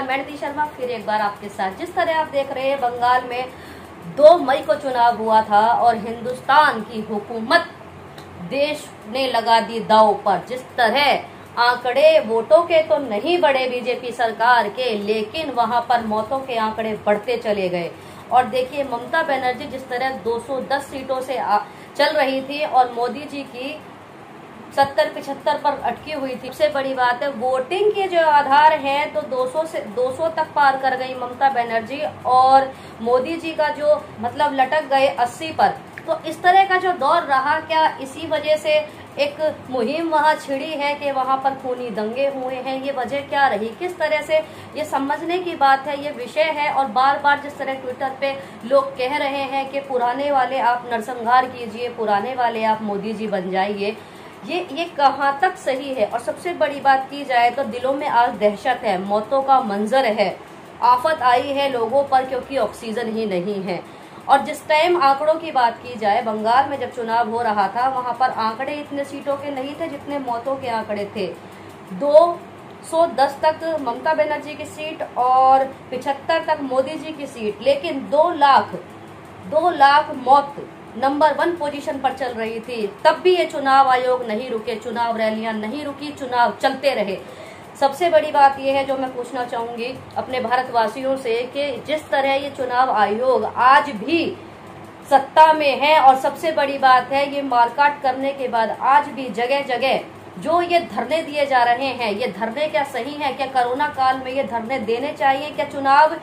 नमस्कार, मैं नीति शर्मा फिर एक बार आपके साथ। जिस तरह आप देख रहे हैं, बंगाल में 2 मई को चुनाव हुआ था और हिंदुस्तान की हुकूमत देश ने लगा दी दांव पर। जिस तरह आंकड़े वोटों के तो नहीं बढ़े बीजेपी सरकार के, लेकिन वहां पर मौतों के आंकड़े बढ़ते चले गए। और देखिए, ममता बनर्जी जिस तरह 210 सीटों से चल रही थी और मोदी जी की 70-75 पर अटकी हुई थी। सबसे बड़ी बात है, वोटिंग के जो आधार हैं तो 200 तक पार कर गई ममता बनर्जी, और मोदी जी का जो मतलब लटक गए 80 पर। तो इस तरह का जो दौर रहा, क्या इसी वजह से एक मुहिम वहां छिड़ी है कि वहां पर खूनी दंगे हुए हैं? ये वजह क्या रही, किस तरह से, ये समझने की बात है, ये विषय है। और बार बार जिस तरह ट्विटर पे लोग कह रहे हैं कि पुराने वाले आप नरसंहार कीजिए, पुराने वाले आप मोदी जी बन जाइए, ये कहाँ तक सही है? और सबसे बड़ी बात की जाए तो दिलों में आज दहशत है, मौतों का मंजर है, आफत आई है लोगों पर क्योंकि ऑक्सीजन ही नहीं है। और जिस टाइम आंकड़ों की बात की जाए, बंगाल में जब चुनाव हो रहा था वहां पर आंकड़े इतने सीटों के नहीं थे जितने मौतों के आंकड़े थे। 210 तक ममता बनर्जी की सीट और 75 तक मोदी जी की सीट, लेकिन 2 लाख मौत नंबर 1 पोजीशन पर चल रही थी। तब भी ये चुनाव आयोग नहीं रुके, चुनाव रैलियां नहीं रुकी, चुनाव चलते रहे। सबसे बड़ी बात यह है जो मैं पूछना चाहूंगी अपने भारतवासियों से कि जिस तरह ये चुनाव आयोग आज भी सत्ता में है, और सबसे बड़ी बात है ये मारकाट करने के बाद आज भी जगह जगह जो ये धरने दिए जा रहे हैं, ये धरने क्या सही है? क्या कोरोना काल में ये धरने देने चाहिए? क्या चुनाव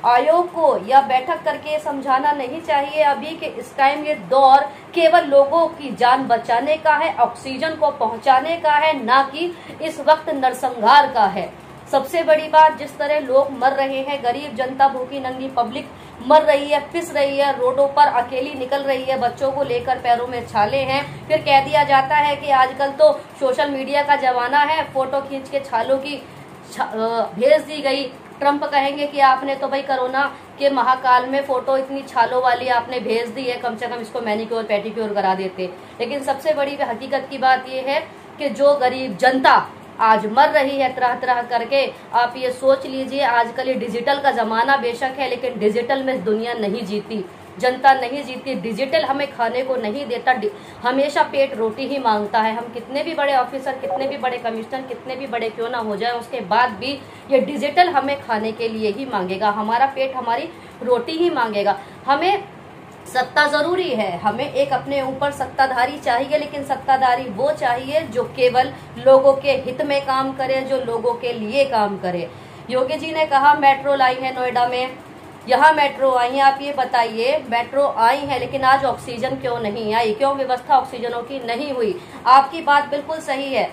आयोग को या बैठक करके समझाना नहीं चाहिए अभी कि इस टाइम ये दौर केवल लोगों की जान बचाने का है, ऑक्सीजन को पहुंचाने का है, ना कि इस वक्त नरसंहार का है? सबसे बड़ी बात, जिस तरह लोग मर रहे हैं, गरीब जनता, भूखी नंगी पब्लिक मर रही है, पिस रही है, रोडों पर अकेली निकल रही है, बच्चों को लेकर पैरों में छाले हैं। फिर कह दिया जाता है कि आजकल तो सोशल मीडिया का जमाना है, फोटो खींच के छालों की भेज दी गई। ट्रंप कहेंगे कि आपने तो भाई कोरोना के महाकाल में फोटो इतनी छालों वाली आपने भेज दी है, कम से कम इसको मैनिक्योर पेडिक्योर करा देते। लेकिन सबसे बड़ी हकीकत की बात यह है कि जो गरीब जनता आज मर रही है तरह तरह करके, आप ये सोच लीजिए, आजकल ये डिजिटल का जमाना बेशक है, लेकिन डिजिटल में दुनिया नहीं जीती, जनता नहीं जीती। डिजिटल हमें खाने को नहीं देता, हमेशा पेट रोटी ही मांगता है। हम कितने भी बड़े ऑफिसर, कितने भी बड़े कमिश्नर, कितने भी बड़े क्यों ना हो जाए, उसके बाद भी ये डिजिटल हमें खाने के लिए ही मांगेगा, हमारा पेट हमारी रोटी ही मांगेगा। हमें सत्ता जरूरी है, हमें एक अपने ऊपर सत्ताधारी चाहिए, लेकिन सत्ताधारी वो चाहिए जो केवल लोगों के हित में काम करे, जो लोगों के लिए काम करे। योगी जी ने कहा मेट्रो लाई है नोएडा में, यहाँ मेट्रो आई है। आप ये बताइए, मेट्रो आई है लेकिन आज ऑक्सीजन क्यों नहीं आई? क्यों व्यवस्था ऑक्सीजनों की नहीं हुई? आपकी बात बिल्कुल सही है,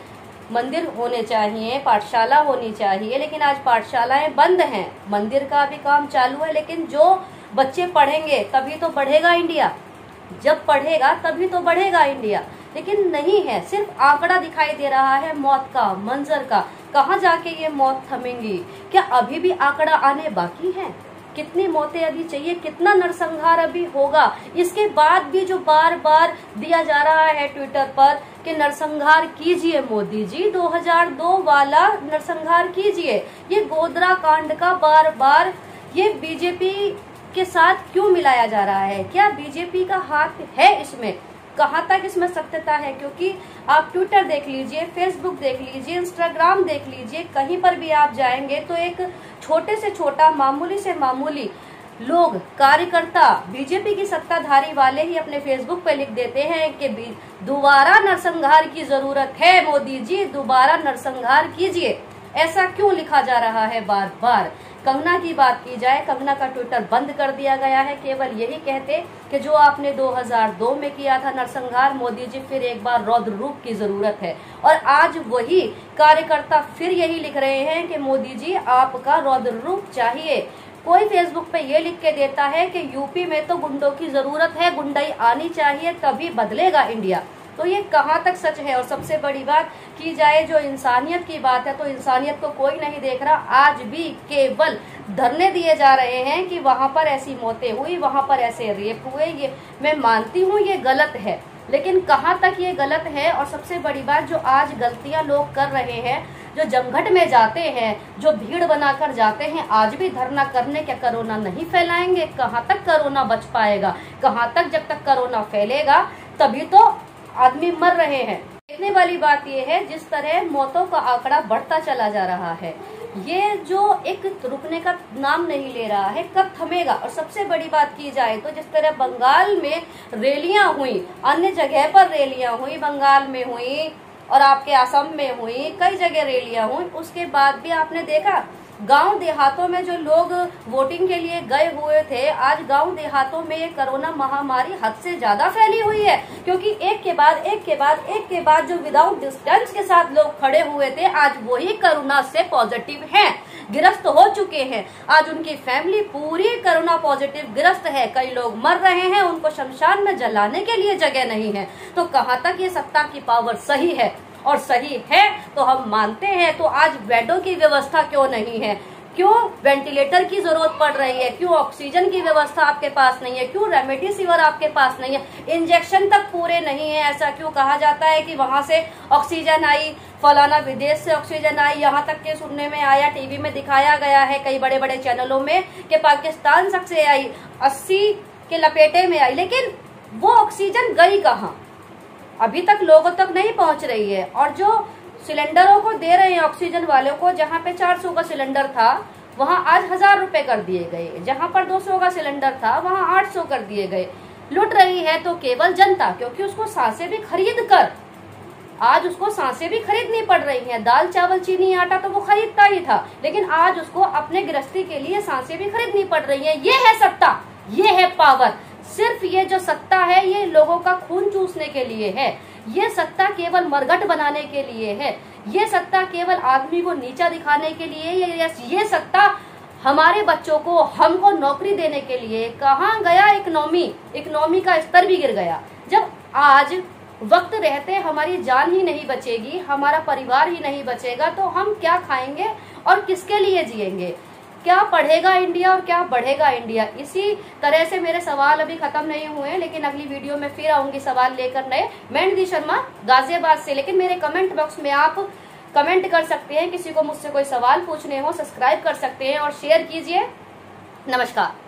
मंदिर होने चाहिए, पाठशाला होनी चाहिए, लेकिन आज पाठशालाएं बंद हैं, मंदिर का भी काम चालू है। लेकिन जो बच्चे पढ़ेंगे तभी तो बढ़ेगा इंडिया, जब पढ़ेगा तभी तो बढ़ेगा इंडिया। लेकिन नहीं है, सिर्फ आंकड़ा दिखाई दे रहा है मौत का, मंजर का। कहाँ जाके ये मौत थमेंगी? क्या अभी भी आंकड़ा आने बाकी है? कितनी मौतें अभी चाहिए? कितना नरसंहार अभी होगा? इसके बाद भी जो बार बार दिया जा रहा है ट्विटर पर कि नरसंहार कीजिए मोदी जी, 2002 वाला नरसंहार कीजिए, ये गोधरा कांड का बार बार ये बीजेपी के साथ क्यों मिलाया जा रहा है? क्या बीजेपी का हाथ है इसमें? कहाँ तक इसमें सत्यता है? क्योंकि आप ट्विटर देख लीजिए, फेसबुक देख लीजिए, इंस्टाग्राम देख लीजिए, कहीं पर भी आप जाएंगे तो एक छोटे से छोटा, मामूली से मामूली लोग, कार्यकर्ता, बीजेपी की सत्ताधारी वाले ही अपने फेसबुक पे लिख देते हैं कि दोबारा नरसंहार की जरूरत है मोदी जी, दोबारा नरसंहार कीजिए। ऐसा क्यों लिखा जा रहा है बार बार? कंगना की बात की जाए, कंगना का ट्विटर बंद कर दिया गया है, केवल यही कहते कि जो आपने 2002 में किया था नरसंहार, मोदी जी फिर एक बार रौद्र रूप की जरूरत है। और आज वही कार्यकर्ता फिर यही लिख रहे हैं कि मोदी जी आपका रौद्र रूप चाहिए। कोई फेसबुक पे ये लिख के देता है कि यूपी में तो गुंडों की जरूरत है, गुंडाई आनी चाहिए तभी बदलेगा इंडिया। तो ये कहाँ तक सच है? और सबसे बड़ी बात की जाए जो इंसानियत की बात है, तो इंसानियत को कोई नहीं देख रहा। आज भी केवल धरने दिए जा रहे हैं कि वहां पर ऐसी मौतें हुई, वहां पर ऐसे रेप हुए। ये मैं मानती हूँ ये गलत है, लेकिन कहाँ तक ये गलत है, और सबसे बड़ी बात जो आज गलतियां लोग कर रहे हैं, जो जमघट में जाते हैं, जो भीड़ बनाकर जाते हैं, आज भी धरना करने, क्या कोरोना नहीं फैलाएंगे? कहाँ तक कोरोना बच पाएगा? कहाँ तक? जब तक कोरोना फैलेगा तभी तो आदमी मर रहे हैं। देखने वाली बात यह है जिस तरह मौतों का आंकड़ा बढ़ता चला जा रहा है, ये जो एक रुकने का नाम नहीं ले रहा है, कब थमेगा? और सबसे बड़ी बात की जाए तो जिस तरह बंगाल में रैलियां हुई, अन्य जगह पर रैलियां हुई, बंगाल में हुई और आपके असम में हुई, कई जगह रैलियां हुई, उसके बाद भी आपने देखा गांव देहातों में जो लोग वोटिंग के लिए गए हुए थे, आज गांव देहातों में ये कोरोना महामारी हद से ज्यादा फैली हुई है, क्योंकि एक के बाद जो विदाउट डिस्टेंस के साथ लोग खड़े हुए थे, आज वही कोरोना से पॉजिटिव हैं, ग्रस्त हो चुके हैं। आज उनकी फैमिली पूरी कोरोना पॉजिटिव ग्रस्त है, कई लोग मर रहे हैं, उनको शमशान में जलाने के लिए जगह नहीं है। तो कहाँ तक ये सत्ता की पावर सही है? और सही है तो हम मानते हैं, तो आज बेडों की व्यवस्था क्यों नहीं है? क्यों वेंटिलेटर की जरूरत पड़ रही है? क्यों ऑक्सीजन की व्यवस्था आपके पास नहीं है? क्यों रेमडेसिविर आपके पास नहीं है? इंजेक्शन तक पूरे नहीं है। ऐसा क्यों कहा जाता है कि वहां से ऑक्सीजन आई, फलाना विदेश से ऑक्सीजन आई? यहाँ तक के सुनने में आया, टीवी में दिखाया गया है कई बड़े बड़े चैनलों में कि पाकिस्तान तक से आई, 80 के लपेटे में आई, लेकिन वो ऑक्सीजन गई कहाँ? अभी तक लोगों तक नहीं पहुंच रही है। और जो सिलेंडरों को दे रहे हैं ऑक्सीजन वालों को, जहां पे 400 का सिलेंडर था वहां आज 1000 रुपए कर दिए गए, जहां पर 200 का सिलेंडर था वहां 800 कर दिए गए। लुट रही है तो केवल जनता, क्योंकि उसको सांसें भी खरीद कर, आज उसको सांसें भी खरीदनी पड़ रही हैं। दाल चावल चीनी आटा तो वो खरीदता ही था, लेकिन आज उसको अपने गृहस्थी के लिए सांसें भी खरीदनी पड़ रही है। ये है सत्ता, ये है पावर। सिर्फ ये जो सत्ता है ये लोगों का खून चूसने के लिए है, ये सत्ता केवल मरघट बनाने के लिए है, ये सत्ता केवल आदमी को नीचा दिखाने के लिए, ये सत्ता हमारे बच्चों को, हमको नौकरी देने के लिए। कहाँ गया इकोनॉमी का स्तर भी गिर गया। जब आज वक्त रहते हमारी जान ही नहीं बचेगी, हमारा परिवार ही नहीं बचेगा, तो हम क्या खाएंगे और किसके लिए जिएंगे? क्या पढ़ेगा इंडिया और क्या बढ़ेगा इंडिया? इसी तरह से मेरे सवाल अभी खत्म नहीं हुए, लेकिन अगली वीडियो में फिर आऊंगी सवाल लेकर नए। मैं निधि शर्मा गाजियाबाद से। लेकिन मेरे कमेंट बॉक्स में आप कमेंट कर सकते हैं, किसी को मुझसे कोई सवाल पूछने हो, सब्सक्राइब कर सकते हैं और शेयर कीजिए। नमस्कार।